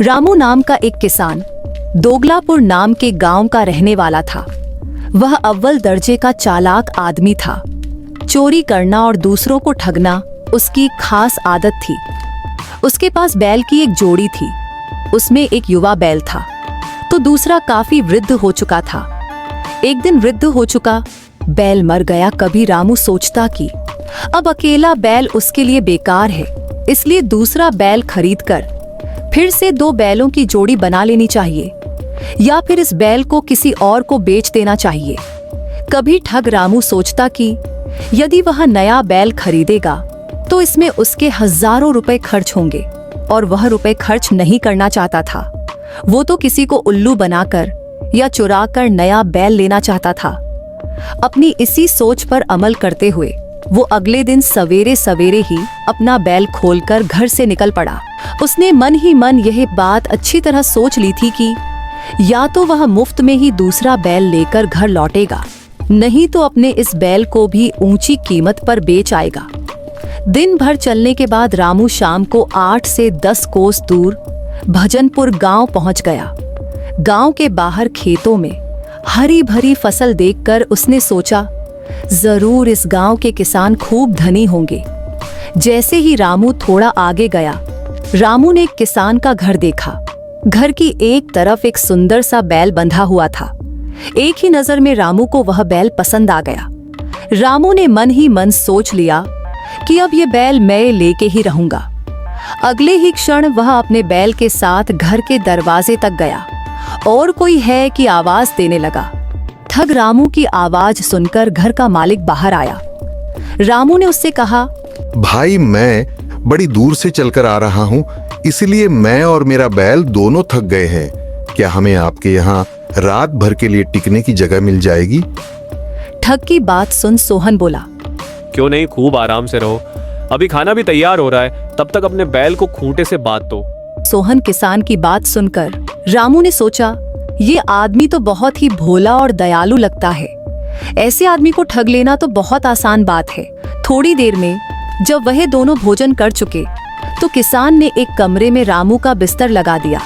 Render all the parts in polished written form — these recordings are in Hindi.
रामू नाम का एक किसान दोगलापुर नाम के गांव का रहने वाला था। वह अव्वल दर्जे का चालाक आदमी था। चोरी करना और दूसरों को ठगना उसकी खास आदत थी। उसके पास बैल की एक जोड़ी थी। उसमें एक युवा बैल था तो दूसरा काफी वृद्ध हो चुका था। एक दिन वृद्ध हो चुका बैल मर गया। कभी रामू सोचता कि अब अकेला बैल उसके लिए बेकार है, इसलिए दूसरा बैल खरीदकर फिर से 2 बैलों की जोड़ी बना लेनी चाहिए, या फिर इस बैल को किसी और को बेच देना चाहिए। कभी ठग रामू सोचता कि यदि वह नया बैल खरीदेगा तो इसमें उसके हजारों रुपए खर्च होंगे, और वह रुपए खर्च नहीं करना चाहता था। वो तो किसी को उल्लू बनाकर या चुरा कर नया बैल लेना चाहता था। अपनी इसी सोच पर अमल करते हुए वो अगले दिन सवेरे सवेरे ही अपना बैल खोलकर घर से निकल पड़ा। उसने मन ही मन यह बात अच्छी तरह सोच ली थी कि या तो वह मुफ्त में ही दूसरा बैल लेकर घर लौटेगा, नहीं तो अपने इस बैल को भी ऊंची कीमत पर बेच आएगा। दिन भर चलने के बाद रामू शाम को 8 से 10 कोस दूर भजनपुर गांव पहुंच गया। गांव के बाहर खेतों में हरी भरी फसल देखकर उसने सोचा, जरूर इस गांव के किसान खूब धनी होंगे। जैसे ही रामू थोड़ा आगे गया, रामू ने एक किसान का घर देखा। घर की एक तरफ एक सुंदर सा बैल बंधा हुआ था। एक ही नजर में रामू को वह बैल पसंद आ गया। रामू ने मन ही मन सोच लिया कि अब ये बैल मैं लेके ही रहूंगा। अगले ही क्षण वह अपने बैल के साथ घर के दरवाजे तक गया और कोई है कि आवाज देने लगा। ठग रामू की आवाज सुनकर घर का मालिक बाहर आया। रामू ने उससे कहा, भाई मैं बड़ी दूर से चलकर आ रहा हूँ, इसलिए मैं और मेरा बैल दोनों थक गए हैं। क्या हमें आपके यहाँ रात भर के लिए टिकने की जगह मिल जाएगी? ठग की बात सुन सोहन बोला, क्यों नहीं, खूब आराम से रहो। अभी खाना भी तैयार हो रहा है, तब तक अपने बैल को खूंटे से बांध दो। सोहन किसान की बात सुनकर रामू ने सोचा, ये आदमी तो बहुत ही भोला और दयालु लगता है। ऐसे आदमी को ठग लेना तो बहुत आसान बात है। थोड़ी देर में जब वह दोनों भोजन कर चुके तो किसान ने एक कमरे में रामू का बिस्तर लगा दिया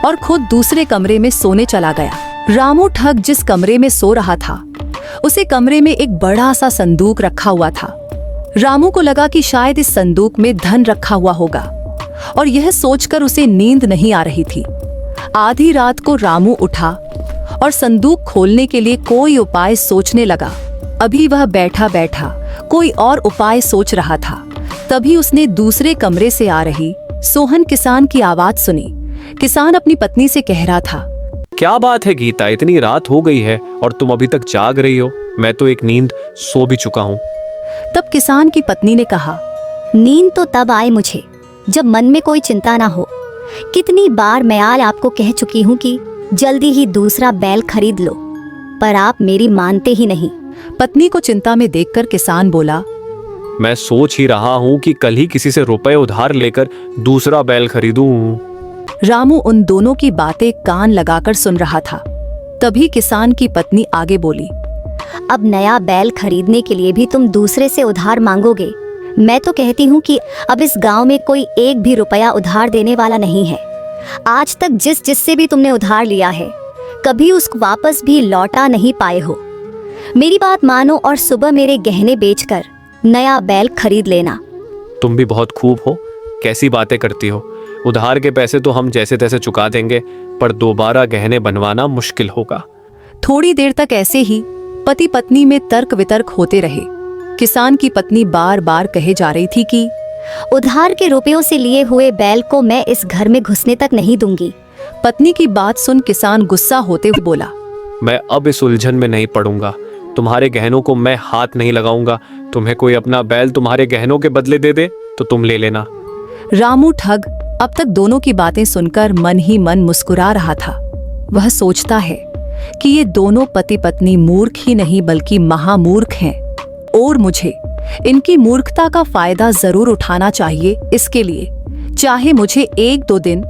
और खुद दूसरे कमरे में सोने चला गया। रामू ठग जिस कमरे में सो रहा था, उसे कमरे में एक बड़ा सा संदूक रखा हुआ था। रामू को लगा कि शायद इस संदूक में धन रखा हुआ होगा, और यह सोचकर उसे नींद नहीं आ रही थी। आधी रात को रामू उठा और संदूक खोलने के लिए कोई उपाय सोचने लगा। अभी वह बैठा बैठा कोई और उपाय सोच रहा था, तभी उसने दूसरे कमरे से आ रही सोहन किसान की आवाज सुनी। किसान अपनी पत्नी से कह रहा था, क्या बात है गीता, इतनी रात हो गई है और तुम अभी तक जाग रही हो? मैं तो एक नींद सो भी चुका हूँ। तब किसान की पत्नी ने कहा, नींद तो तब आए मुझे जब मन में कोई चिंता ना हो। कितनी बार मैं आज आपको कह चुकी हूँ कि जल्दी ही दूसरा बैल खरीद लो, पर आप मेरी मानते ही नहीं। पत्नी को चिंता में देखकर किसान बोला, मैं सोच ही रहा हूँ कि कल ही किसी से रुपए उधार लेकर दूसरा बैल खरीदूं। रामू उन दोनों की बातें कान लगाकर सुन रहा था। तभी किसान की पत्नी आगे बोली, अब नया बैल खरीदने के लिए भी तुम दूसरे से उधार मांगोगे। मैं तो कहती हूँ कि अब इस गांव में कोई एक भी रुपया उधार देने वाला नहीं है। आज तक जिससे भी तुमने उधार लिया है, कभी उसको वापस भी लौटा नहीं पाए हो। मेरी बात मानो और सुबह मेरे गहने बेचकर नया बैल खरीद लेना। तुम भी बहुत खूब हो, कैसी बातें करती हो। उधार के पैसे तो हम जैसे तैसे चुका देंगे, पर दोबारा गहने बनवाना मुश्किल होगा। थोड़ी देर तक ऐसे ही पति पत्नी में तर्क वितर्क होते रहे। किसान की पत्नी बार बार कहे जा रही थी कि उधार के रुपयों से लिए हुए बैल को मैं इस घर में घुसने तक नहीं दूंगी। पत्नी की बात सुन किसान गुस्सा होते हुए बोला, मैं अब इस उलझन में नहीं पड़ूंगा। तुम्हारे गहनों को मैं हाथ नहीं लगाऊंगा। तुम्हें कोई अपना बैल तुम्हारे गहनों के बदले दे दे तो तुम ले लेना। रामू ठग अब तक दोनों की बातें सुनकर मन ही मन मुस्कुरा रहा था। वह सोचता है कि ये दोनों पति पत्नी मूर्ख ही नहीं बल्कि महामूर्ख हैं, और मुझे इनकी मूर्खता का फायदा जरूर उठाना चाहिए। इसके लिए चाहे मुझे 1-2 दिन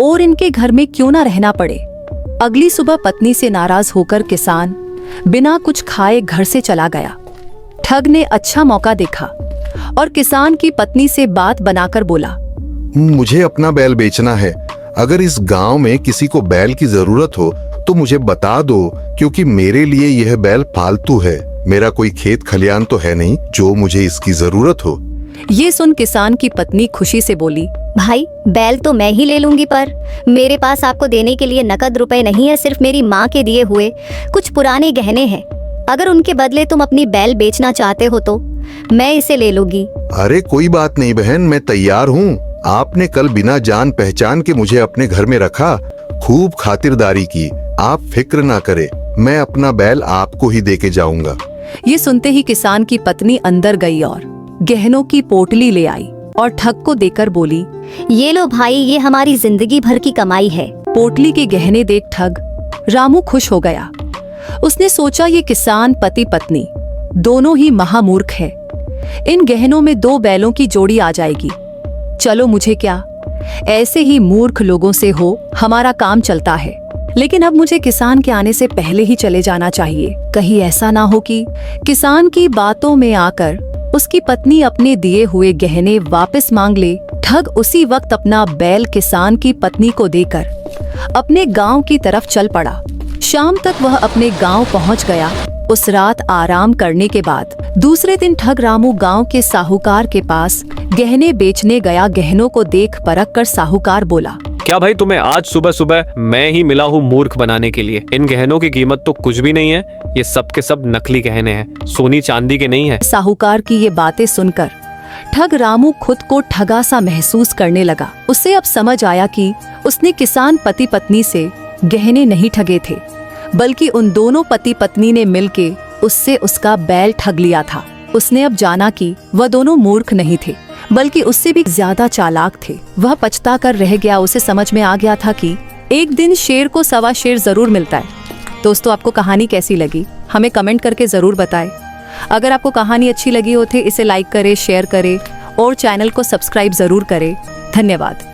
और इनके घर में क्यों ना रहना पड़े। अगली सुबह पत्नी से नाराज होकर किसान बिना कुछ खाए घर से चला गया। ठग ने अच्छा मौका देखा और किसान की पत्नी से बात बनाकर बोला, मुझे अपना बैल बेचना है। अगर इस गांव में किसी को बैल की जरूरत हो तो मुझे बता दो, क्योंकि मेरे लिए यह बैल फालतू है। मेरा कोई खेत खलियान तो है नहीं जो मुझे इसकी जरूरत हो। ये सुन किसान की पत्नी खुशी से बोली, भाई बैल तो मैं ही ले लूंगी, पर मेरे पास आपको देने के लिए नकद रुपए नहीं है, सिर्फ मेरी माँ के दिए हुए कुछ पुराने गहने हैं। अगर उनके बदले तुम अपनी बैल बेचना चाहते हो तो मैं इसे ले लूंगी। अरे कोई बात नहीं बहन, मैं तैयार हूँ। आपने कल बिना जान पहचान के मुझे अपने घर में रखा, खूब खातिरदारी की। आप फिक्र ना करे, मैं अपना बैल आपको ही देके जाऊंगा। ये सुनते ही किसान की पत्नी अंदर गई और गहनों की पोटली ले आई और ठग को देकर बोली, ये लो भाई, ये हमारी जिंदगी भर की कमाई है। पोटली के गहने देख ठग रामू खुश हो गया। उसने सोचा ये किसान पति पत्नी दोनों ही महामूर्ख है। इन गहनों में 2 बैलों की जोड़ी आ जाएगी। चलो मुझे क्या, ऐसे ही मूर्ख लोगों से हो हमारा काम चलता है। लेकिन अब मुझे किसान के आने से पहले ही चले जाना चाहिए। कहीं ऐसा ना हो कि किसान की बातों में आकर उसकी पत्नी अपने दिए हुए गहने वापस मांग ले। ठग उसी वक्त अपना बैल किसान की पत्नी को देकर अपने गांव की तरफ चल पड़ा। शाम तक वह अपने गांव पहुंच गया। उस रात आराम करने के बाद दूसरे दिन ठग रामू गांव के साहूकार के पास गहने बेचने गया। गहनों को देख परख कर साहूकार बोला, क्या भाई तुम्हें आज सुबह सुबह मैं ही मिला हूँ मूर्ख बनाने के लिए? इन गहनों की कीमत तो कुछ भी नहीं है। ये सब के सब नकली गहने हैं, सोनी चांदी के नहीं है। साहूकार की ये बातें सुनकर ठग रामू खुद को ठगा सा महसूस करने लगा। उसे अब समझ आया कि उसने किसान पति पत्नी से गहने नहीं ठगे थे, बल्कि उन दोनों पति पत्नी ने मिलके उससे उसका बैल ठग लिया था। उसने अब जाना कि वह दोनों मूर्ख नहीं थे, बल्कि उससे भी ज्यादा चालाक थे। वह पछता कर रह गया। उसे समझ में आ गया था कि एक दिन शेर को 1.25 शेर जरूर मिलता है। दोस्तों, आपको कहानी कैसी लगी हमें कमेंट करके जरूर बताएं। अगर आपको कहानी अच्छी लगी हो तो इसे लाइक करें, शेयर करें और चैनल को सब्सक्राइब जरूर करें। धन्यवाद।